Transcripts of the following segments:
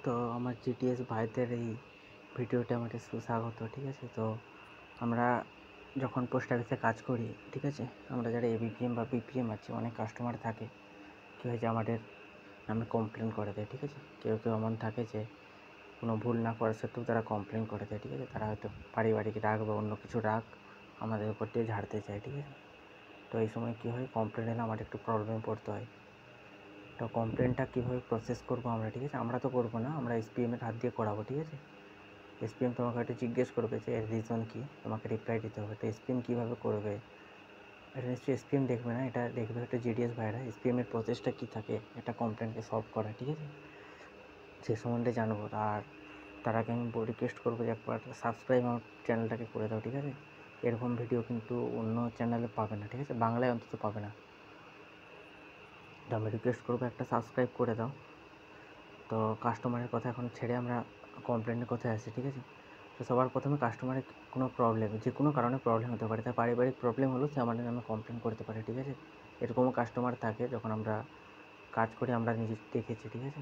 তো আমার জিটিএস ভাইদের এই ভিডিওতে আমাদের সুস্বাগত। ঠিক আছে, তো আমরা যখন পোস্ট অফিসে কাজ করি, ঠিক আছে, আমরা যারা এবিপিএম বা বিপিএম আছে, অনেক কাস্টমার থাকে কী হয়েছে আমাদের নামে কমপ্লেন করে দেয়। ঠিক আছে, কেউ কেউ এমন থাকে যে কোনো ভুল না করার সত্ত্বেও তারা কমপ্লেন করে দেয়। ঠিক আছে, তারা হয়তো পারিবারিক রাগ বা অন্য কিছু রাগ আমাদের উপর দিয়ে ঝাড়তে চায়। ঠিক আছে, তো এই সময় কী হয়, কমপ্লেন এলে আমার একটু প্রবলেমে পড়তে হয়। তো কমপ্লেনটা কীভাবে প্রসেস করবো আমরা, ঠিক আছে, আমরা তো করবো না, আমরা এসপিএমের হাত দিয়ে করাবো। ঠিক আছে, এসপিএম তোমাকে একটা জিজ্ঞেস করবে যে এর রিজন কী, তোমাকে রিপ্লাই দিতে হবে। তো এসপিএম কীভাবে করবে, এটা নিশ্চয়ই এসপিএম দেখবে না, এটা দেখবে একটা জিডিএস ভাইরা। এসপিএমের প্রসেসটা কী থাকে একটা কমপ্লেনকে সলভ করা। ঠিক আছে, সে সম্বন্ধে জানবো। আর তার আগে আমি রিকোয়েস্ট করবো যে একবার সাবস্ক্রাইব আমার চ্যানেলটাকে করে দাও। ঠিক আছে, এরকম ভিডিও কিন্তু অন্য চ্যানেলে পাবে না। ঠিক আছে, বাংলায় অন্তত পাবে না। তো আমি রিকোয়েস্ট করবো একটা সাবস্ক্রাইব করে দাও। তো কাস্টমারের কথা এখন ছেড়ে আমরা কমপ্লেনের কথায় আসি। ঠিক আছে, তো সবার প্রথমে কাস্টমারের কোনো প্রবলেম, যে কোনো কারণে প্রবলেম হতে পারে, তার পারিবারিক প্রবলেম হলেও সে আমাদের নামে কমপ্লেন করতে পারে। ঠিক আছে, এরকমও কাস্টমার থাকে, যখন আমরা কাজ করি আমরা নিজে দেখেছি। ঠিক আছে,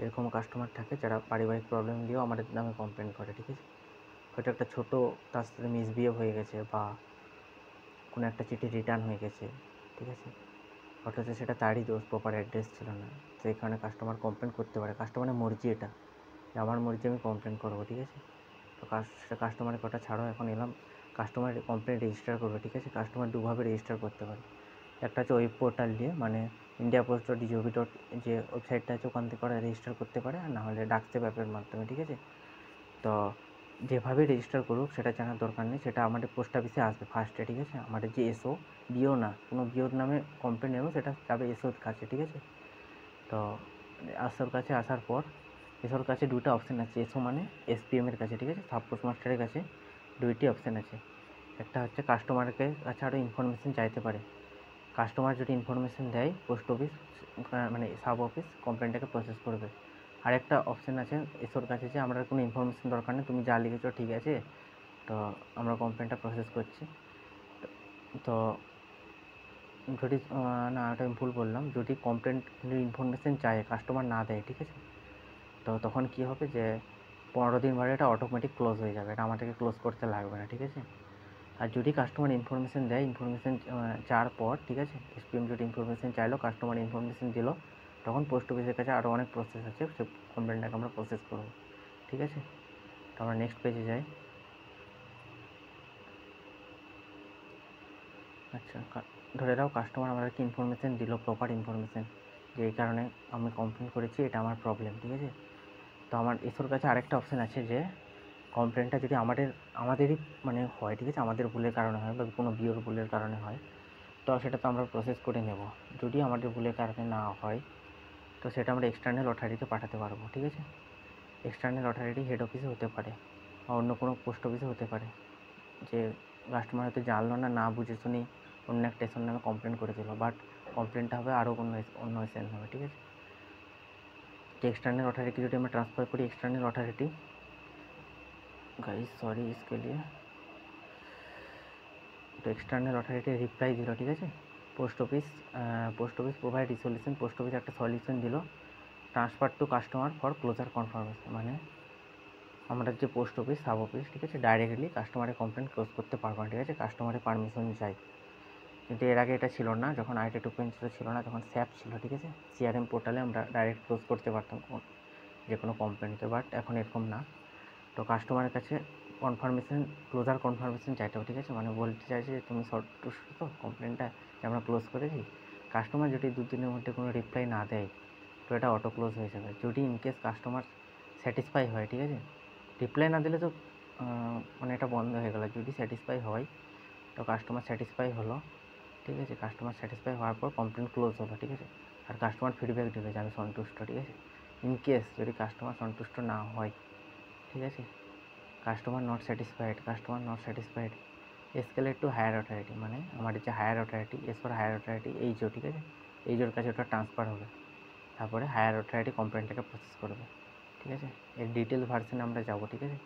এরকমও কাস্টমার থাকে যারা পারিবারিক প্রবলেম দিয়েও আমাদের নামে কমপ্লেন করে। ঠিক আছে, হয়তো একটা ছোটো তার সাথে মিসবিহেভ হয়ে গেছে বা কোনো একটা চিঠি রিটার্ন হয়ে গেছে। ঠিক আছে, অথচ সেটা তারই দোষ, প্রপার অ্যাড্রেস ছিল না, সেই কারণে কাস্টমার কমপ্লেন করতে পারে। কাস্টমারের মর্জি, এটা যে আমার মর্জি, আমি কমপ্লেন করবো। ঠিক আছে, তো সেটা কাস্টমারের কথা ছাড়ো, এখন এলাম কাস্টমার কমপ্লেন রেজিস্টার করবে। ঠিক আছে, কাস্টমার দুভাবে রেজিস্টার করতে পারে। একটা হচ্ছে ওয়েব পোর্টাল দিয়ে, মানে India post dot G O V dot যে ওয়েবসাইটটা আছে ওখান থেকে করে রেজিস্টার করতে পারে, আর না হলে ডাকসেপ অ্যাপের মাধ্যমে। ঠিক আছে, তো যেভাবে রেজিস্টার করুক সেটা জানার দরকার নেই, সেটা আমাদের পোস্ট অফিসে আসবে ফার্স্টে। ঠিক আছে, আমাদের যে এসও, বিও না, কোনো বিওর নামে কমপ্লেন এলো সেটা যাবে এসওর কাছে। ঠিক আছে, তো এসওর কাছে আসার পর এসওর কাছে দুটো অপশান আছে, এসও মানে এসপিএমের কাছে। ঠিক আছে, সাব পোস্ট মাস্টারের কাছে দুইটি অপশান আছে। একটা হচ্ছে কাস্টমারের কাছে আরও ইনফরমেশান চাইতে পারে, কাস্টমার যদি ইনফরমেশান দেয় পোস্ট অফিস মানে সাব অফিস কমপ্লেনটাকে প্রসেস করবে। আরেকটা অপশান আছে এসওর কাছে যে আমরা কোনো ইনফরমেশান দরকার নেই, তুমি যা লিখেছো ঠিক আছে, তো আমরা কমপ্লেনটা প্রসেস করছি। তো যদি না, ওটা আমি ভুল বললাম, যদি কমপ্লেন ইনফরমেশান চায় কাস্টমার না দেয়, ঠিক আছে, তো তখন কী হবে যে 15 দিন বাদে এটা অটোমেটিক ক্লোজ হয়ে যাবে, এটা আমাদেরকে ক্লোজ করতে লাগবে না। ঠিক আছে, আর যদি কাস্টমার ইনফরমেশান দেয়, ইনফরমেশান চাওয়ার পর, ঠিক আছে, এসপিএম যদি ইনফরমেশান চাইলো, কাস্টমার ইনফরমেশান দিল, তখন পোস্ট অফিসের কাছে আরও অনেক প্রসেস আছে, সে কমপ্লেনটাকে আমরা প্রসেস করবো। ঠিক আছে, তো আমরা নেক্সট পেজে যাই। আচ্ছা, ধরে নাও কাস্টমার আমাদেরকে ইনফরমেশান দিল, প্রপার ইনফরমেশান, যে এই কারণে আমি কমপ্লেন করেছি, এটা আমার প্রবলেম। ঠিক আছে, তো আমার এসওর কাছে আরেকটা অপশান আছে যে কমপ্লেনটা যদি আমাদেরই মানে হয়, ঠিক আছে, আমাদের ভুলের কারণে হয় বা কোনো বিওর ভুলের কারণে হয়, তো সেটা তো আমরা প্রসেস করে নেব। যদি আমাদের ভুলের কারণে না হয়, তো সেটা আমরা এক্সটার্নাল অথরিটিতে পাঠাতে পারবো। ঠিক আছে, এক্সটার্নাল অথরিটি হেড অফিসে হতে পারে বা অন্য কোনো পোস্ট অফিসে হতে পারে, যে কাস্টমার হয়তো জানলো না, না বুঝে শুনি অন্য একটা এসওর নামে কমপ্লেন করে দিল, বাট কমপ্লেনটা হবে আরও অন্য এসএর নামে। ঠিক আছে, তো এক্সটার্নাল অথরিটি যদি আমরা ट्रांसफ़र करी, एक्सटर्नल अथॉरिटी गाइस सॉरी इसके लिए, तो एक्सटर्नल अथॉरिटी रिप्लाई दिल। ठीक है, post office provide resolution, post office एक सल्यूशन दिल, transfer to customer for closure confirmation, माने আমরা যে পোস্ট অফিস সাব অফিস, ঠিক আছে, ডাইরেক্টলি কাস্টমারের কমপ্লেন ক্লোজ করতে পারবো না। ঠিক আছে, কাস্টমারের পারমিশন চাই, কিন্তু এর আগে এটা ছিল না, যখন আইটি 2.0 ছিল না, তখন স্যাপ ছিল। ঠিক আছে, সিআরএম পোর্টালে আমরা ডাইরেক্ট ক্লোজ করতে পারতাম যে কোনো কমপ্লেনকে, বাট এখন এরকম না। তো কাস্টমারের কাছে কনফার্মেশন, ক্লোজার কনফার্মেশন চাইতে হবে। ঠিক আছে, মানে বলতে চাইছে যে তুমি সন্তুষ্ট তো কমপ্লেনটা যে আমরা ক্লোজ করেছি। কাস্টমার যদি 2 দিনের মধ্যে কোনো রিপ্লাই না দেয়, তো এটা অটো ক্লোজ হয়ে যাবে। যদি ইনকেস কাস্টমার স্যাটিসফাই হয়, ঠিক আছে, রিপ্লাই না দিলে তো মানে এটা বন্ধ হয়ে গেল। যদি স্যাটিসফাই হয়, তো কাস্টমার স্যাটিসফাই হলো, ঠিক আছে, কাস্টমার স্যাটিসফাই হওয়ার পর কমপ্লেন ক্লোজ হলো। ঠিক আছে, আর কাস্টমার ফিডব্যাক দেবে যে আমি সন্তুষ্ট। ঠিক আছে, ইনকেস যদি কাস্টমার সন্তুষ্ট না হয়, ঠিক আছে, customer not satisfied escalate to higher authority, মানে আমাদের যে হায়ার অথরিটি, এসপর হায়ার অথরিটি এইচও, ঠিক আছে, এইচওর কাছে ওটা ট্রান্সফার হবে, তারপরে হায়ার অথরিটি কমপ্লেনটাকে প্রসেস করবে। ঠিক আছে, এর ডিটেল ভার্সনে আমরা যাব। ঠিক আছে,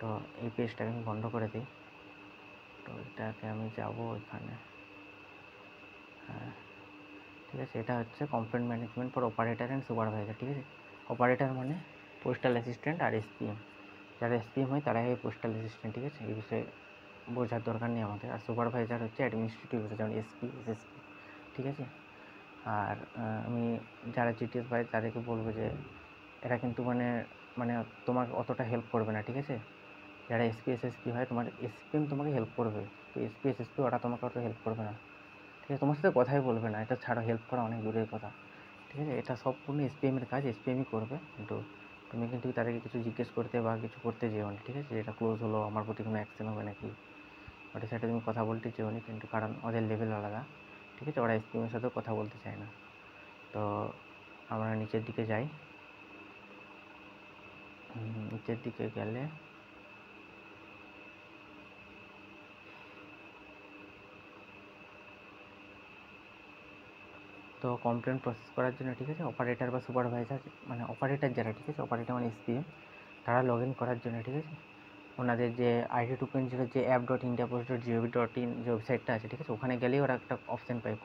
তো এই পেজটাকে আমি বন্ধ করে দিই, তো এটাকে আমি যাব এখানে। হ্যাঁ, ঠিক আছে, এটা হচ্ছে complain management for operator and supervisor. ঠিক আছে, অপারেটর মানে পোস্টাল অ্যাসিস্ট্যান্ট আর এসপিএম। যারা এসপিএম হয় তারাই হয় পোস্টাল অ্যাসিস্ট্যান্ট, ঠিক আছে? এই বিষয়ে বোঝার দরকার নেই আমাদের। আর সুপারভাইজার হচ্ছে অ্যাডমিনিস্ট্রেটিভ অফিসার, যেমন এসপি, এসএসপি, ঠিক আছে? আর আমি যারা জিটিএস ভাই তাদেরকে বলবো যে এরা কিন্তু মানে মানে তোমাকে অতটা হেল্প করবে না, ঠিক আছে? যারা এসপি এসএসপি হয়, তোমার এসপিএম তোমাকে হেল্প করবে, তো এসপি এসএসপি ওরা তোমাকে অত হেল্প করবে না, ঠিক আছে? তোমার সাথে কথাই বলবে না, এটা ছাড়া হেল্প করা অনেক দূরের কথা, ঠিক আছে? এটা সম্পূর্ণ এসপিএমের কাজ, এসপিএমই করবে। কিন্তু তুমি কিন্তু তাদেরকে কিছু জিজ্ঞেস করতে বা কিছু করতে যেও না, ঠিক আছে? এটা ক্লোজ হলো, আমার প্রতি কোনো অ্যাকশন হবে নাকি, ওটার সাথে তুমি কথা বলতে চেও নি, কিন্তু কারণ ওদের লেভেল আলাদা, ঠিক আছে? ওরা এসপিএমের সাথেও কথা বলতে চায় না। তো আমরা নিচের দিকে যাই। নিচের দিকে গেলে তো কমপ্লেন প্রসেস করার জন্য, ঠিক আছে, অপারেটর বা সুপারভাইজার, মানে অপারেটর যারা, ঠিক আছে, অপারেটর মানে এসপিএম, তারা লগ ইন করার জন্য, ঠিক আছে, ওনাদের যে আইডি 2.0 যে app.indiapost.gov.in যে ওয়েবসাইটটা আছে, ঠিক আছে, ওখানে গেলেই ওরা একটা অপশান পায়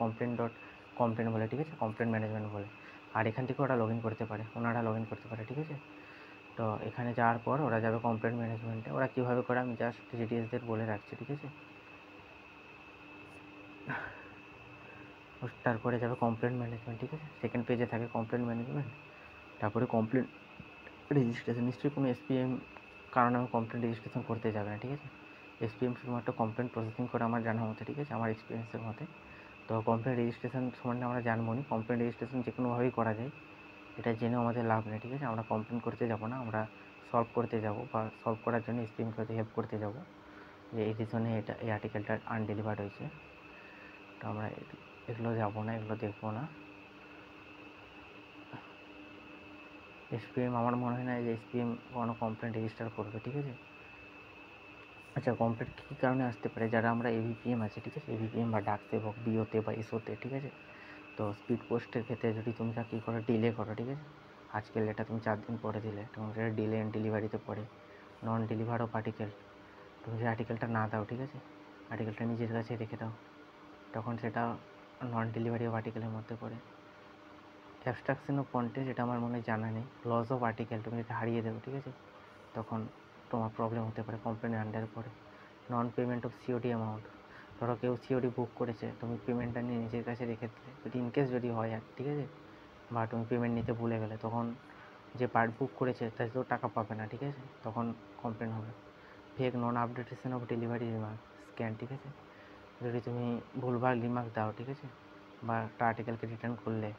কমপ্লেন বলে, ঠিক আছে, কমপ্লেন ম্যানেজমেন্ট বলে। আর এখান থেকে ওরা লগ ইন করতে পারে, ওনারা লগ ইন করতে পারে, ঠিক আছে? তো এখানে যাওয়ার পর ওরা যাবে কমপ্লেন ম্যানেজমেন্টে। ওরা কীভাবে করে আমি জাস্ট জিটিএসদের বলে রাখছি, ঠিক আছে? তারপরে যাবে কমপ্লেন ম্যানেজমেন্ট, ঠিক আছে? সেকেন্ড পেজে থাকে কমপ্লেন ম্যানেজমেন্ট। তারপরে কমপ্লেন রেজিস্ট্রেশন। নিশ্চয়ই কোনো এসপিএম কারণ আমি কমপ্লেন রেজিস্ট্রেশন করতে যাবে না, ঠিক আছে? এসপিএম শুধুমাত্র কমপ্লেন প্রসেসিং করে আমার জানা মতে, ঠিক আছে, আমার এক্সপিরিয়েন্সের মতে। তো কমপ্লেন রেজিস্ট্রেশন সম্বন্ধে আমরা জানবো না। কমপ্লেন রেজিস্ট্রেশন যে কোনোভাবেই করা যায়, এটা জেনেও আমাদের লাভ নেই, ঠিক আছে? আমরা কমপ্লেন করতে যাব না, আমরা সলভ করতে যাব, বা সলভ করার জন্য এসপিএমকে হেল্প করতে যাব যে এই রিজনে এই আর্টিকেলটা আনডেলিভার্ড হয়েছে। তো আমরা এগুলো যাবো না, এগুলো দেখবো না। এসপিএম আমার মনে হয় না যে এসপিএম কোনো কমপ্লেন রেজিস্টার করবে, ঠিক আছে? আচ্ছা, কমপ্লেন কী কারণে আসতে পারে? যারা আমরা এবিপিএম আছে, ঠিক আছে, এবিপিএম বা ডাক সেবক, বিওতে বা এসওতে, ঠিক আছে? তো স্পিড পোস্টের ক্ষেত্রে যদি তুমি কী করো, ডিলে করো, ঠিক আছে? আজকের লেটার তুমি 4 দিন পরে দিলে, তখন সেটা ডিলে অ্যান্ড ডেলিভারিতে পড়ে। নন ডেলিভার অফ আর্টিকেল, তুমি সেই আর্টিকেলটা না দাও, ঠিক আছে, আর্টিকেলটা নিজের কাছে রেখে দাও, তখন সেটা নন ডেলিভারি অফ আর্টিকেলের মধ্যে পড়ে। অ্যাবস্ট্রাকশন অফ কন্টেন্ট, এটা আমার মনে হয় জানা নেই। লস অফ আর্টিকেল, তুমি এটা হারিয়ে দেবো, ঠিক আছে, তখন তোমার প্রবলেম হতে পারে, কমপ্লেনের আন্ডারে পড়ে। Non payment of COD amount, ধরো কেউ সিওডি বুক করেছে, তুমি পেমেন্টটা নিয়ে নিজের কাছে রেখে দিলে, যদি ইনকেস যদি হয় আর, ঠিক আছে, বা তুমি পেমেন্ট নিতে ভুলে গেলে, তখন যে পার্ট বুক করেছে তার তো টাকা পাবে না, ঠিক আছে, তখন কমপ্লেন হবে। Fake non updation of delivery remark scan, ঠিক আছে, যদি তুমি ভুলভাল রিমার্ক দাও, ঠিক আছে, বা একটা আর্টিকেলকে রিটার্ন করলে,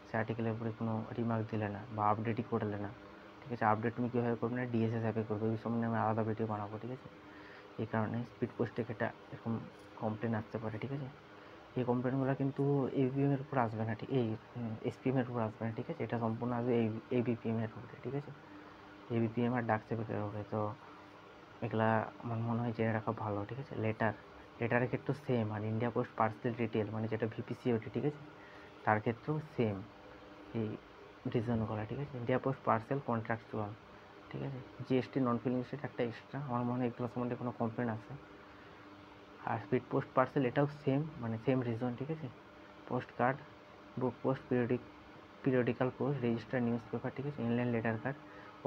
সে আর্টিকেলের উপরে কোনো রিমার্ক দিলে না বা আপডেটই করলে না, ঠিক আছে, আপডেট তুমি কীভাবে করবে না, ডিএসএস অ্যাপে করবে, ওই সম্বন্ধে আমি আলাদা ভিডিও বানাবো, ঠিক আছে? এই কারণে স্পিড পোস্ট থেকে এটা এরকম কমপ্লেন আসতে পারে, ঠিক আছে? এই কমপ্লেনগুলো কিন্তু এবিপিএমের উপর আসবে না, ঠিক, এই এসপিএমের উপর আসবে না, ঠিক আছে? এটা সম্পূর্ণ আসবে এবিপিএমের উপরে, ঠিক আছে, এবিপিএম আর ডাক সেবকের উপরে। তো এগুলা আমার মনে হয় জেনে রাখা ভালো, ঠিক আছে? লেটারের ক্ষেত্রেও সেম, আর ইন্ডিয়া পোস্ট পার্সেল ডিটেল, মানে যেটা ভিপিসিওটি, ঠিক আছে, তার ক্ষেত্রেও সেম এই রিজনগুলো, ঠিক আছে? ইন্ডিয়া পোস্ট পার্সেল কন্ট্রাকচুয়াল, ঠিক আছে, জিএসটি নন ফিলিং স্টেট একটা এক্সট্রা, আমার মনে হয় এগুলো সম্বন্ধে কোনো কমপ্লেন আছে। আর স্পিড পোস্ট পার্সেল এটাও সেম, মানে সেম রিজন, ঠিক আছে? Post card, book post, periodical post, register news paper, ঠিক আছে, inland letter card,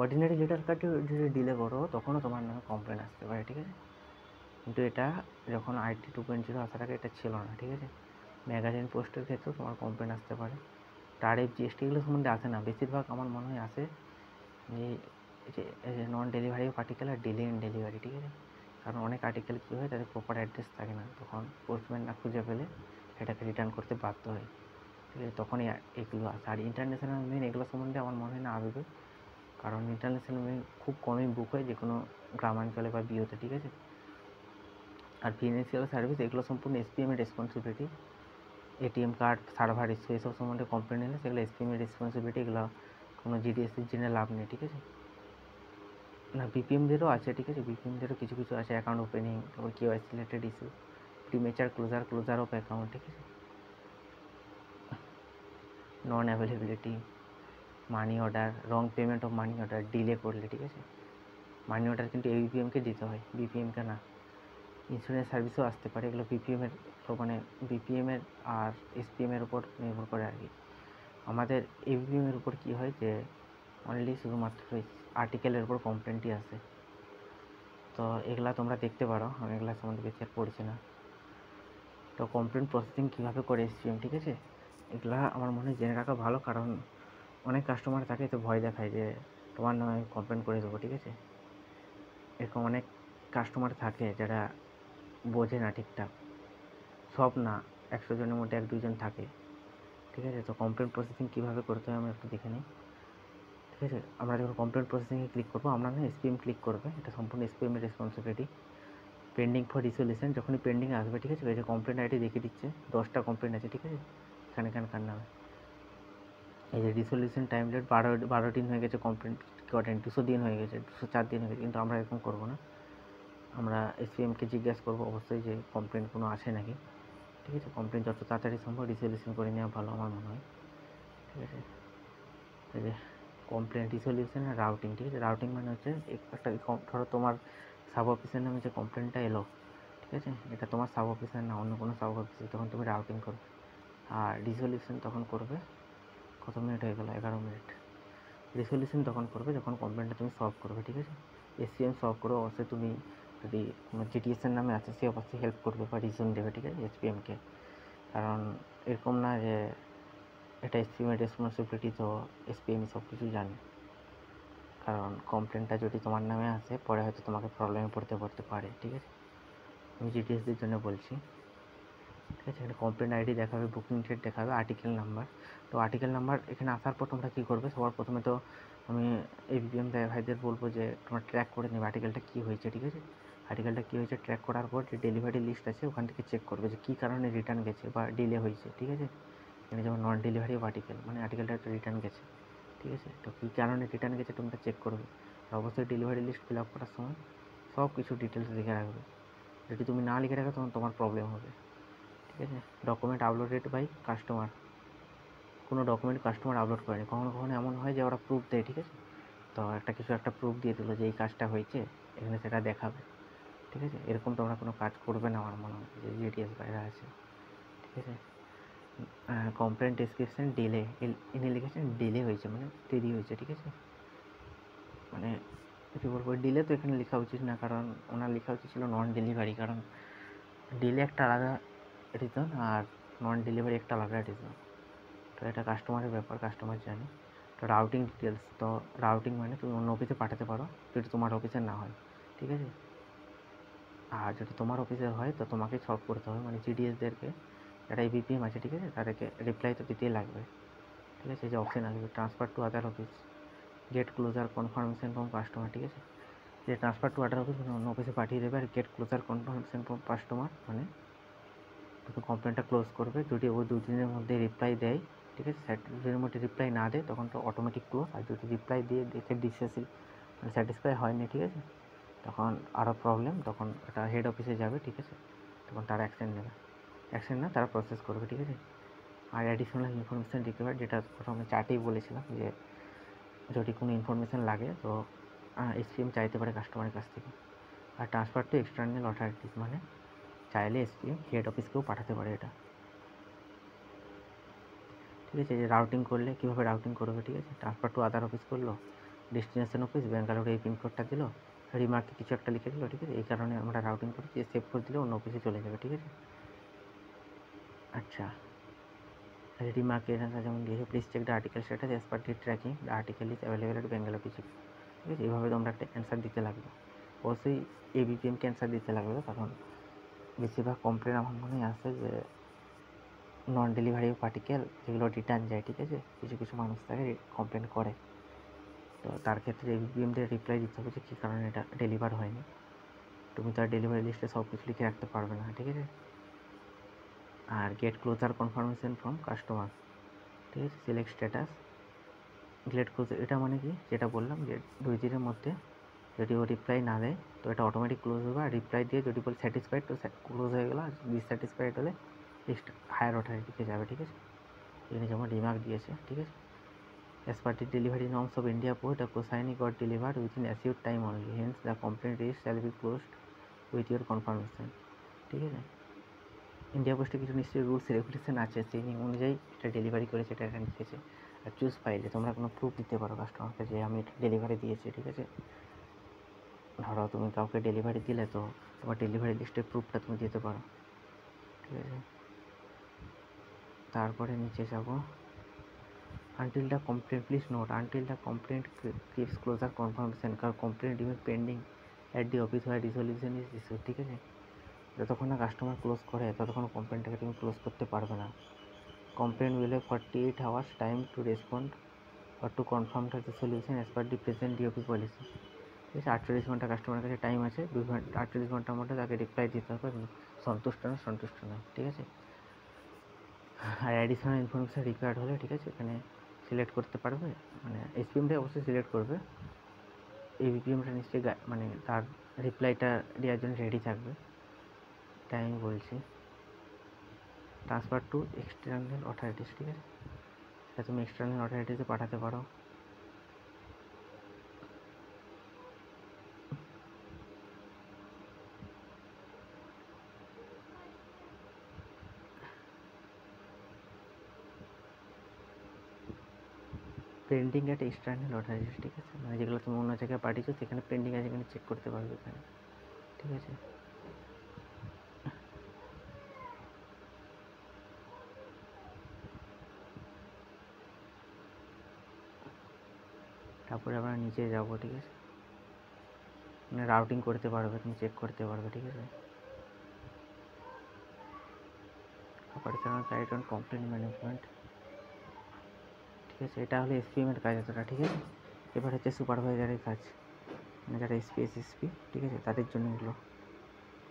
ordinary letter কার্ডে যদি ডিলে করো তখনও তোমার নামে কমপ্লেন আসতে পারে, ঠিক আছে? কিন্তু এটা যখন আইটি 2.0 আসার আগে এটা ছিল না, ঠিক আছে? ম্যাগাজিন পোস্টের ক্ষেত্রেও তোমার কমপ্লেন আসতে পারে। টারিফ, জিএসটি এগুলো সম্বন্ধে আসে না, বেশিরভাগ আমার মনে হয় আসে যে নন ডেলিভারি অফ আর্টিকেল আর ডিলে ইন ডেলিভারি, ঠিক আছে? কারণ অনেক আর্টিকেল কী হয়, তাদের প্রপার অ্যাড্রেস থাকে না, তখন পোস্টম্যান না খুঁজে পেলে এটাকে রিটার্ন করতে বাধ্য হয়, ঠিক আছে? তখনই এগুলো আসে। আর ইন্টারন্যাশনাল মেইল এগুলো সম্বন্ধে আমার মনে হয় না আসবে, কারণ ইন্টারন্যাশনাল মেইল খুব কমই বুক হয় যে কোনো গ্রামাঞ্চলে বা বিওতে, ঠিক আছে? আর ফিনান্সিয়াল সার্ভিস এগুলো সম্পূর্ণ এসপিএমের responsibility. ATM card, server issue, এসব সম্বন্ধে কমপ্লেন এলে সেগুলো এসপিএমের রেসপন্সিবিলিটি, এগুলো কোনো জিডিএসের জেনে লাভ নেই, ঠিক আছে? না, বিপিএমদেরও আছে, ঠিক আছে, বিপিএমদেরও কিছু কিছু আছে, অ্যাকাউন্ট ওপেনিং, তারপর KYC related issue, premature closure of account, ঠিক আছে, non availability, money order, wrong payment of money order, delay করলে, ঠিক আছে, মানি অর্ডার কিন্তু এবিপিএমকে দিতে হয়, বিপিএমকে না। ইন্স্যুরেন্স সার্ভিসও আসতে পারে, এগুলো বিপিএমের, মানে বিপিএমের আর এসপিএমের উপর নির্ভর করে আর কি। আমাদের এবিপিএমের উপর কী হয় যে অনলি শুধুমাত্র আর্টিকেলের উপর কমপ্লেনটি আসে। তো এগুলা তোমরা দেখতে পারো, আমি এগুলা সম্বন্ধে বেশি আর পড়ছি না। তো কমপ্লেন প্রসেসিং কীভাবে করে SPM, ঠিক আছে, এগুলা আমার মনে হয় জেনে রাখা ভালো, কারণ অনেক কাস্টমার থাকে তো ভয় দেখায় যে তোমার নামে কমপ্লেন করে দেবো, ঠিক আছে। এরকম অনেক কাস্টমার থাকে যারা বোঝে না ঠিকঠাক, সব না, 100 জনের মধ্যে 1-2 জন থাকে, ঠিক আছে। তো কমপ্লেন প্রসেসিং কীভাবে করতে হয় আমরা একটু দেখে নিই, ঠিক আছে। আমরা যখন কমপ্লেন প্রসেসিংয়ে ক্লিক করবো, আমরা না SPM ক্লিক করবে, এটা সম্পূর্ণ SPM এর রেসপন্সিবিলিটি। পেন্ডিং ফর রিসলিউশন যখনই পেন্ডিং আসবে, ঠিক আছে, এই যে কমপ্লেন আইডি দেখিয়ে দিচ্ছে 10টা কমপ্লেন আছে, ঠিক আছে, এখানে কার নামে। এই যে রিসলিউশন টাইম ডেট 12 দিন হয়ে গেছে, কমপ্লেন করেন 200 দিন হয়ে গেছে, 204 দিন হয়ে গেছে, কিন্তু আমরা এরকম করবো না। আমরা SPMকে জিজ্ঞাসা করবো অবশ্যই যে কমপ্লেন কোনো আছে নাকি, ঠিক আছে। কমপ্লেন যত তাড়াতাড়ি সম্ভব রিসলিউশন করে নেওয়া ভালো আমার মনে হয়, ঠিক আছে। এই যে কমপ্লেন রিসলিউশন আর রাউটিং, ঠিক আছে। রাউটিং মানে হচ্ছে একটা, ধরো তোমার সাব অফিসের নামে যে কমপ্লেনটা এলো, ঠিক আছে, এটা তোমার সাব অফিসের না অন্য কোনো সাব অফিসে, তখন তুমি রাউটিং করবে। আর রিসলিউশন তখন করবে, কত মিনিট হয়ে গেলো, 11 মিনিট। রিসলিউশন তখন করবে যখন কমপ্লেনটা তুমি সলভ করবে, ঠিক আছে। SPM সলভ করো, অবশ্যই তুমি যদি কোনো GTS-এর নামে আছে সে অবশ্যই হেল্প করবে বা রিজন দেবে, ঠিক আছে, SPMকে। কারণ এরকম না যে এটা SPM-এর রেসপন্সিবিলিটি, তো SPM সব কিছু জানে। কারণ কমপ্লেনটা যদি তোমার নামে আসে, পরে হয়তো তোমাকে প্রবলেমে পড়তে পারে, ঠিক আছে। আমি GTS-দের জন্য বলছি, ঠিক আছে। এখানে কমপ্লেন আইডি দেখাবে, বুকিং ডেট দেখাবে, আর্টিকেল নাম্বার। তো আর্টিকেল নাম্বার এখানে আসার পর তোমরা কী করবে, সবার প্রথমে তো আমি ABPM ভাইদের বলবো যে তোমরা ট্র্যাক করে নেবে আর্টিকেলটা কী হয়েছে, ঠিক আছে। আর্টিকেলটা কী হয়েছে ট্র্যাক করার পর যে ডেলিভারি লিস্ট আছে ওখান থেকে চেক করবে যে কী কারণে রিটার্ন গেছে বা ডিলে হয়েছে, ঠিক আছে। এখানে যেমন নন ডেলিভারি অফ আর্টিকেল মানে আর্টিকেলটা একটা রিটার্ন গেছে, ঠিক আছে। তো কী কারণে রিটার্ন গেছে তোমরা চেক করবে। আর অবশ্যই ডেলিভারি লিস্ট ফিল আপ করার সময় সব কিছু ডিটেলস লিখে রাখবে। যদি তুমি না লিখে রাখো তখন তোমার প্রবলেম হবে, ঠিক আছে। ডকুমেন্ট আপলোডেড বাই কাস্টমার, কোনো ডকুমেন্ট কাস্টমার আপলোড করেনি। কখনো কখনো এমন হয় যে ওরা প্রুফ দেয়, ঠিক আছে, তো একটা প্রুফ দিয়ে দিল যে এই কাজটা হয়েছে, এখানে সেটা দেখাবে, ঠিক আছে। এরকম তোমরা কোনো কাজ করবে না আমার মনে হয়, যে GTS বাইরে আছে, ঠিক আছে। কমপ্লেন ডেসক্রিপশন ডিলে, ইনি লিখেছেন ডিলে হয়েছে মানে দেরি হয়েছে, ঠিক আছে। মানে কী বলবো, ডিলে তো এখানে লেখা উচিত না, কারণ ওনার লেখা উচিত ছিল নন ডেলিভারি, কারণ ডিলে একটা আলাদা রিজন আর নন ডেলিভারি একটা আলাদা রিজন। তো এটা কাস্টমারের ব্যাপার, কাস্টমার জানে। তো রাউটিং ডিটেলস, তো রাউটিং মানে তুমি অন্য অফিসে পাঠাতে পারো যদি তোমার অফিসে না হয়, ঠিক আছে। আর যদি তোমার অফিসে হয় তো তোমাকেই সলভ করতে হবে, মানে GDS-দেরকে যারা ABPM আছে, ঠিক আছে, তাদেরকে রিপ্লাই তো দিতেই লাগবে, ঠিক আছে। যে অপশন আসবে transfer to other office, gate closure confirmation from customer, ঠিক আছে। যে ট্রান্সফার টু আদার অফিস মানে অন্য অফিসে পাঠিয়ে দেবে, আর get closure confirmation from customer মানে তুমি কমপ্লেনটা ক্লোজ করবে। যদি ও 2 দিনের মধ্যে রিপ্লাই দেয়, ঠিক আছে, 2 দিনের মধ্যে রিপ্লাই না দেয় তখন তো অটোমেটিক ক্লোজ। আর যদি রিপ্লাই দিয়ে দেখে মানে স্যাটিসফাই হয়নি, ঠিক আছে, তখন আরও প্রবলেম, তখন এটা হেড অফিসে যাবে, ঠিক আছে। তখন তারা অ্যাকশন নেবে, অ্যাকশন না তারা প্রসেস করবে, ঠিক আছে। আর অ্যাডিশনাল ইনফরমেশান রিকোয়ার্ড, যেটা প্রথমে চার্টেই বলেছিলাম যে যদি কোনো ইনফরমেশান লাগে তো SPM চাইতে পারে কাস্টমারের কাছ থেকে। আর ট্রান্সফার টু এক্সটার্নাল অথরিটিস মানে চাইলে SPM হেড অফিসকেও পাঠাতে পারে এটা, ঠিক আছে। যে রাউটিং করলে কীভাবে রাউটিং করবে, ঠিক আছে। ট্রান্সফার টু আদার অফিস করলো, ডেস্টিনেশন অফিস ব্যাঙ্গালোরে এই পিনকোডটা দিল, রিমার্কে কিছু একটা লিখে দিল, ঠিক আছে। এই কারণে আমরা রাউটিং করছি, সেভ করে দিলে অন্য অফিসে চলে যাবে, ঠিক আছে। আচ্ছা, রিমার্কে এখানে যেমন দিয়েছে please check the article status as per the tracking the article is available at Bengal office, ঠিক আছে। এইভাবে তোমরা একটা অ্যান্সার দিতে লাগবে, অবশ্যই ABPMকে অ্যান্সার দিতে লাগবে, কারণ বেশিরভাগ কমপ্লেন আমার মনে আসে যে নন ডেলিভারি অফ আর্টিকেল যেগুলো রিটার্ন যায়, ঠিক আছে, কিছু কিছু মানুষ তাকে কমপ্লেন করে। তো তার ক্ষেত্রে ABPMদের রিপ্লাই দিতে হবে যে কী কারণে এটা ডেলিভার হয়নি। তুমি তার ডেলিভারি লিস্টে সব কিছু লিখে রাখতে পারবে না, ঠিক আছে। আর get closure confirmation from customer, ঠিক আছে, সিলেক্ট স্ট্যাটাস গেট ক্লোজার, এটা মানে কি যেটা বললাম যে 2 দিনের মধ্যে যদি ও রিপ্লাই না দেয় তো এটা অটোমেটিক ক্লোজ হবে। আর রিপ্লাই দিয়ে যদি বলে স্যাটিসফাইড তো ক্লোজ হয়ে গেলো, আর ডিসস্যাটিসফাইড হলে নেক্সট হায়ার অথরিটিতে যাবে, ঠিক আছে। এখানে যেমন রিমার্ক দিয়েছে, ঠিক আছে, as per the delivery norms of India post the consignee got delivered within assured time only, hence the complaint raised shall be closed with your confirmation, ঠিক আছে। ইন্ডিয়া পোস্টে কিছু নিশ্চয়ই রুলস রেগুলেশন আছে, সেই নিয়ম অনুযায়ী এটা ডেলিভারি করেছে, এটা এখানে লিখেছে। আর চুজ ফাইলে তোমরা কোনো প্রুফ দিতে পারো কাস্টমারকে যে আমি এটা ডেলিভারি দিয়েছি, ঠিক আছে। ধরো তুমি কাউকে ডেলিভারি দিলে, তো তোমার ডেলিভারি লিস্টের প্রুফটা তুমি দিতে পারো, ঠিক আছে। তারপরে নিচে যাব, until the complaint, please note, until the complaint gives closure confirmation, complaint remains pending at the office where resolution is issued, ঠিক আছে। যতক্ষণ না কাস্টমার ক্লোজ করে ততক্ষণ কমপ্লেনটাকে তুমি ক্লোজ করতে পারবে না। Complain will have 48 hours time to respond or to confirm the solution as per the present DOP policy, ঠিক আছে। 48 ঘন্টা কাস্টমারের কাছে টাইম আছে, 48 ঘন্টার মধ্যে তাকে রিপ্লাই দিতে হবে, সন্তুষ্ট নয়, ঠিক আছে। আর অ্যাডিশনাল ইনফরমেশান রিকোয়ার্ড হলে, ঠিক আছে, এখানে সিলেক্ট করতে পারবে, মানে এসপিএমটাই অবশ্যই সিলেক্ট করবে। এবিপিএমটা নিশ্চয়ই মানে তার রিপ্লাইটা দেওয়ার জন্য রেডি থাকবে, তাই আমি বলছি। ট্রান্সফার টু এক্সটার্নাল অথরিটিস, ঠিক আছে, সেটা তুমি এক্সটার্নাল অথরিটিসে পাঠাতে পারো। পেন্ডিং অ্যাট এক্সটার্নাল অথরিটিস, ঠিক আছে, মানে যেগুলো তুমি অন্য জায়গায় পাঠিয়েছো সেখানে পেন্ডিং আছে এখানে চেক করতে পারবে এখানে, ঠিক আছে। তারপরে আমরা নিচে যাব, ঠিক আছে, মানে রাউটিং করতে পারবে, তুমি চেক করতে পারবে, ঠিক আছে। Operational site on complain management, ঠিক আছে, এটা হলো এসপিএমের কাজ এতটা, ঠিক আছে। এবার হচ্ছে সুপারভাইজারের কাজ, মানে যারা এসপি, ঠিক আছে, তাদের জন্য এগুলো।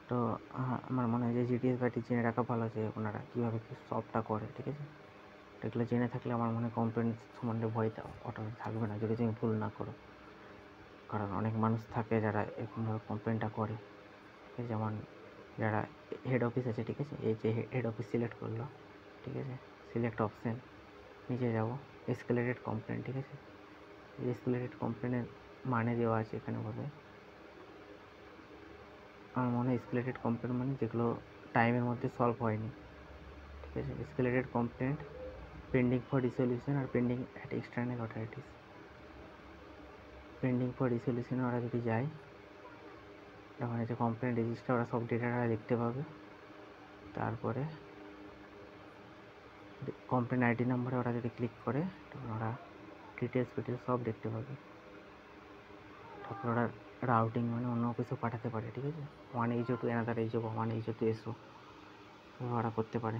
তো আমার মনে হয় যে জিটিএস বাটি জেনে রাখা ভালো, যে ওনারা কীভাবে কী সবটা করে, ঠিক আছে। এগুলো জেনে থাকলে আমার মনে হয় কমপ্লেন সম্বন্ধে ভয়টা অটোমেটিক থাকবে না, যদি তুমি ভুল না করো। কারণ অনেক মানুষ থাকে যারা এরকমভাবে কমপ্লেনটা করে, যেমন যারা হেড অফিস আছে, ঠিক আছে, এই যে হেড অফিস সিলেক্ট করলো, ঠিক আছে, সিলেক্ট অপশান, নিচে যাব, এসকেলেটেড কমপ্লেন, ঠিক আছে। এই এসকেলেটেড কমপ্লেনের মানে দেওয়া আছে এখানে ভাবে, আমার মনে হয় এসকেলেটেড কমপ্লেন মানে যেগুলো টাইমের মধ্যে সলভ হয়নি, ঠিক আছে। Escalated complaint pending for resolution আর pending at external authorities. Pending for রিসলিউশনে ওরা যদি যায়, তখন হচ্ছে কমপ্লেন রেজিস্টার, ওরা সব ডেটাটা দেখতে পাবে। তারপরে কমপ্লেন আইডি নাম্বারে ওরা যদি ক্লিক করে, তখন ওরা ডিটেলস সব দেখতে পাবে। তারপর ওরা রাউটিং মানে অন্য কিছু পাঠাতে পারে, ঠিক আছে, 1HO টু অ্যানাদার HO বা 1HO টু SO ওরা করতে পারে।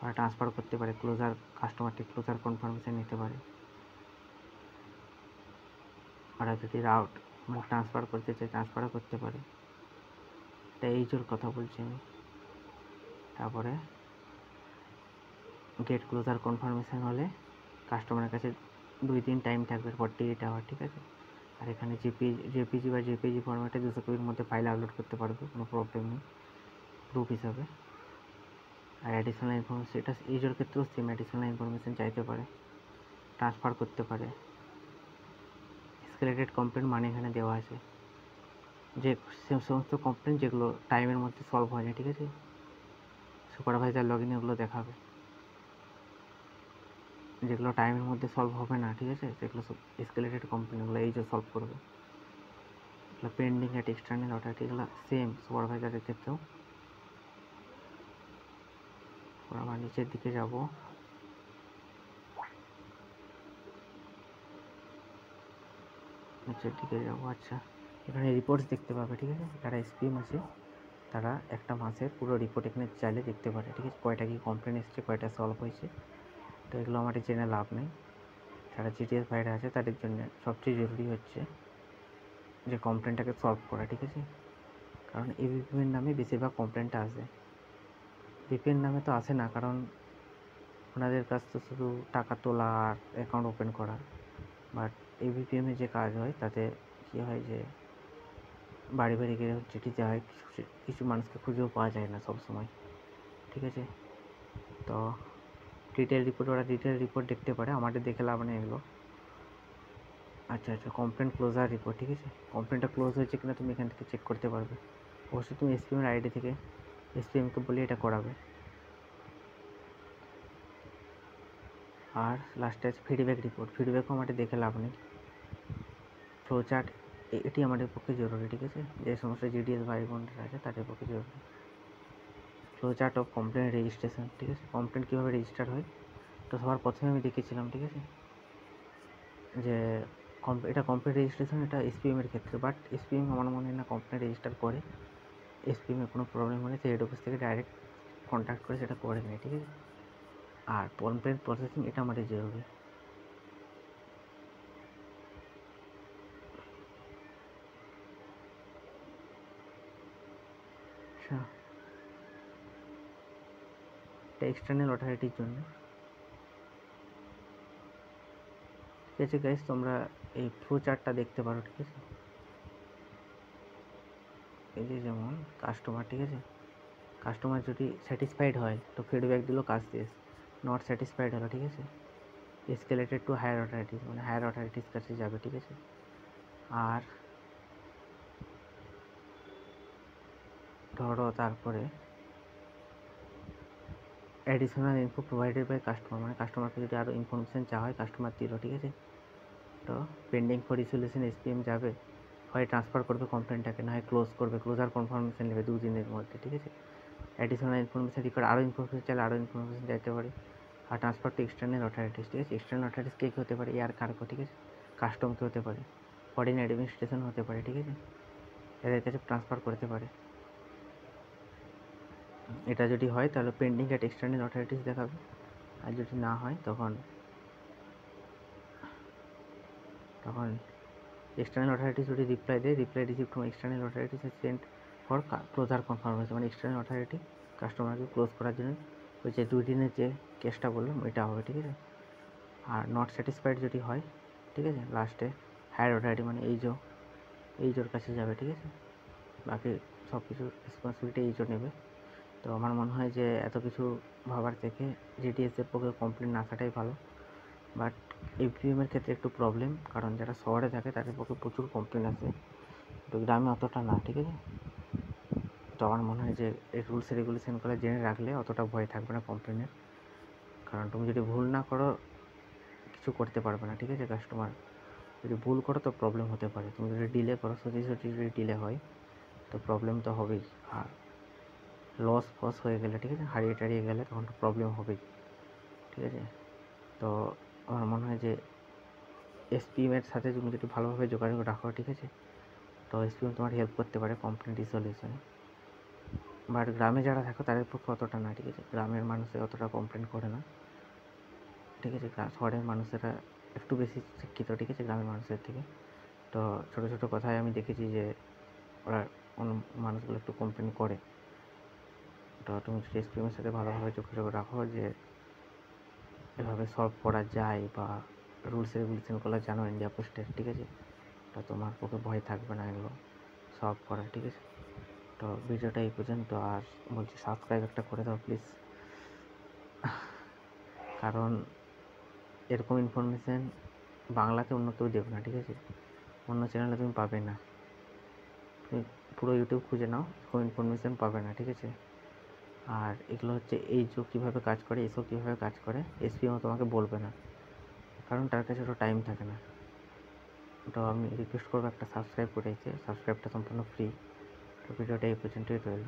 ওরা ট্রান্সফার করতে পারে, ক্লোজার কাস্টমারটি ক্লোজার কনফার্মেশন নিতে পারে। ওরা যদি রাউট মানে ট্রান্সফার করতে চায় ট্রান্সফারও করতে পারে, এটা HOর কথা বলছি আমি। তারপরে গেট ক্লোজার কনফার্মেশন হলে কাস্টমারের কাছে 2 দিন টাইম থাকবে, 48 আওয়ার, ঠিক আছে। আর এখানে জেপিজি বা জেপিজি ফরম্যাটে 200 কপির মধ্যে ফাইল আপলোড করতে পারবে, কোনো প্রবলেম নেই প্রুফ হিসাবে। আর অ্যাডিশনাল ইনফরমেশন, এটা ইউজের ক্ষেত্রেও সেম, অ্যাডিশনাল ইনফরমেশন চাইতে পারে, ট্রান্সফার করতে পারে। এসকেলেটেড কমপ্লেন মানে এখানে দেওয়া আছে যে সমস্ত কমপ্লেন যেগুলো টাইমের মধ্যে সলভ হয় না, ঠিক আছে, সুপারভাইজার লগ ইনে ওগুলো দেখাবে। যেগুলো টাইমের মধ্যে সলভ হবে না, ঠিক আছে, সেগুলো সব এসকেলেটেড কমপ্লেনগুলো এই যে সলভ করবে। এগুলো পেন্ডিং অ্যাট এক্সটার্নাল অথরিটি, এগুলো সেম সুপারভাইজারের ক্ষেত্রেও। আবার নিচের দিকে যাব, আচ্ছা, এখানে রিপোর্টস দেখতে পাবে, ঠিক আছে। যারা এসপিএম আছে তারা একটা মাসের পুরো রিপোর্ট এখানে চাইলে দেখতে পারে, ঠিক আছে, কয়টা কি কমপ্লেন এসছে, কয়টা সলভ হয়েছে। তো এগুলো আমাদের জেনে লাভ নেই। যারা জিটিএস বাইরে আছে তাদের জন্য সবচেয়ে জরুরি হচ্ছে যে কমপ্লেনটাকে সলভ করা, ঠিক আছে। কারণ এবিপিএমের নামে বেশিরভাগ কমপ্লেনটা আসে, বিপিএন নামে তো আসে না, কারণ ওনাদের কাছ তো শুধু টাকা তোলা আর অ্যাকাউন্ট ওপেন করা। বাট এবিপিএমে যে কাজ হয় তাতে কী হয় যে বাড়ি বাড়ি গিয়ে চিঠি দেওয়া হয়, কিছু মানুষকে খুঁজেও পাওয়া যায় না সব সময়, ঠিক আছে। তো ডিটেল রিপোর্ট, ওরা ডিটেল রিপোর্ট দেখতে পারে, আমাদের দেখে লাভ নেই এগুলো। আচ্ছা, কমপ্লেন ক্লোজার রিপোর্ট, ঠিক আছে, কমপ্লেনটা ক্লোজ হয়েছে কিনা তুমি এখান থেকে চেক করতে পারবে। অবশ্যই তুমি এসপিএমের আইডি থেকে এসপিএমকে বলে এটা করাবে। আর লাস্টে আছে ফিডব্যাক রিপোর্ট। ফিডব্যাকও আমাদের দেখে লাভ নেই। ফ্লো চার্ট এটি আমাদের পক্ষে জরুরি, ঠিক আছে, যে সমস্ত জিডিএস ভাই বোনরা আছে তাদের পক্ষে জরুরি। Flow chart of complain registration, ঠিক আছে, কমপ্লেন কীভাবে রেজিস্টার হয়। তো সবার প্রথমে আমি দেখেছিলাম, ঠিক আছে, যে এটা কমপ্লেন রেজিস্ট্রেশন, এটা এসপিএমের ক্ষেত্রে, বাট এসপিএম আমার মনে হয় না কমপ্লেন রেজিস্টার করে। এসপিএমের কোনো প্রবলেম হলে সে হেড অফিস থেকে ডাইরেক্ট কন্ট্যাক্ট করে সেটা করে নেয়, ঠিক আছে। আর কমপ্লেন প্রসেসিং এটা আমাদের জরুরি। আচ্ছা, এটা এক্সটার্নাল অথরিটির জন্য, ঠিক আছে গাইস। তোমরা এই ফ্লো চার্টটা দেখতে পারো, ঠিক আছে। এই যে যেমন কাস্টমার, ঠিক আছে, কাস্টমার যদি স্যাটিসফাইড হয় তো ফিডব্যাক দিল কাজ দিয়ে, নট স্যাটিসফাইড হলো, ঠিক আছে, এসকেলেটেড টু হায়ার অথরিটিস, মানে হায়ার অথরিটিস কাছে যাবে, ঠিক আছে। আর ধরো তারপরে additional info provided by customer, মানে কাস্টমারকে যদি আরও ইনফরমেশান চাওয়া হয় কাস্টমার দিল, ঠিক আছে। তো পেন্ডিং ফর রিসলিউশন এসপিএম যাবে, হয় ট্রান্সফার করবে কমপ্লেনটাকে, না হয় ক্লোজ করবে, ক্লোজার কনফার্মেশন নেবে 2 দিনের মধ্যে, ঠিক আছে। অ্যাডিশনাল ইনফরমেশান রিকোয়ার্ড, আরও ইনফরমেশান চাইলে আরও ইনফরমেশান চাইতে পারে। আর ট্রান্সফার টু এক্সটার্নাল অথরিটিস, ঠিক আছে। এক্সটার্নাল অথরিটিস কে হতে পারে, এয়ার কার্গো, ঠিক আছে, কাস্টমকে হতে পারে, ফরেন অ্যাডমিনিস্ট্রেশন হতে পারে, ঠিক আছে, এদের কাছে ট্রান্সফার করতে পারে। এটা যদি হয় তাহলে পেন্ডিং অ্যাট এক্সটার্নাল অথরিটিস দেখাবে, আর যদি না হয় তখন এক্সটার্নাল অথরিটিস যদি রিপ্লাই দেয়, reply receive from external authorities sent for closure confirmation, মানে এক্সটার্নাল অথরিটি কাস্টমারকে ক্লোজ করার জন্য ওই যে 2 দিনের যে কেসটা বললাম ওইটা হবে, ঠিক আছে। আর নট স্যাটিসফাইড যদি হয়, ঠিক আছে, লাস্টে হায়ার অথরিটি মানে এইজোর কাছে যাবে, ঠিক আছে। বাকি সব কিছু রেসপন্সিবিলিটি এইজো নেবে। তো আমার মনে হয় যে এত কিছু ভাবার থেকে জিডিএসের পক্ষে কমপ্লেন না আসাটাই ভালো। বাট এপিএমের ক্ষেত্রে একটু প্রবলেম, কারণ যারা শহরে থাকে তাদের পক্ষে প্রচুর কমপ্লেন আসে, তো গ্রামে অতটা না, ঠিক আছে। তো আমার মনে হয় যে এই রুলস রেগুলেশনগুলো জেনে রাখলে অতটা ভয় থাকবে না কমপ্লেনের, কারণ তুমি যদি ভুল না করো কিছু করতে পারবে না, ঠিক আছে। কাস্টমার যদি ভুল করো তো প্রবলেম হতে পারে, তুমি যদি ডিলে করো, সত্যি যদি ডিলে হয় তো প্রবলেম তো হবেই। আর লস ফস হয়ে গেলে, ঠিক আছে, হারিয়ে টারিয়ে গেলে তখন তো প্রবলেম হবেই, ঠিক আছে। তো আমার মনে হয় যে এসপিএমের সাথে তুমি যদি ভালোভাবে যোগাযোগ রাখো, ঠিক আছে, তো এসপিএম তোমার হেল্প করতে পারে কমপ্লেন রিসলিউশনে। বাট গ্রামে যারা থাকো তাদের পক্ষে অতটা না, ঠিক আছে, গ্রামের মানুষে অতটা কমপ্লেন করে না, ঠিক আছে। শহরের মানুষেরা একটু বেশি শিক্ষিত, ঠিক আছে, গ্রামের মানুষের থেকে। তো ছোটো ছোটো কথায় আমি দেখেছি যে ওরা অন্য মানুষগুলো একটু কমপ্লেন করে। তো তুমি যদি এসপিএমের সাথে ভালোভাবে যোগাযোগ রাখো যে এভাবে সলভ করা যায়, বা রুলস রেগুলেশনগুলো জানো ইন্ডিয়া পোস্টের, ঠিক আছে, তো তোমার পক্ষে ভয় থাকবে না এগুলো সলভ করার, ঠিক আছে। তো ভিডিওটা এই পর্যন্ত, আর বলছি সাবস্ক্রাইব একটা করে দাও প্লিজ, কারণ এরকম ইনফরমেশান বাংলাতে অন্য কেউ দেবে না, ঠিক আছে, অন্য চ্যানেলে তুমি পাবে না। তুমি পুরো ইউটিউব খুঁজে নাও, এরকম ইনফরমেশান পাবে না, ঠিক আছে। আর এগুলো হচ্ছে এইজো কীভাবে কাজ করে, এসব কীভাবে কাজ করে এসপিএমও তোমাকে বলবে না, কারণ তার কাছে তো টাইম থাকে না। তো আমি রিকোয়েস্ট করবো একটা সাবস্ক্রাইব করে দিতে, সাবস্ক্রাইবটা সম্পূর্ণ ফ্রি। তো ভিডিওটা এই পর্যন্তই রইল।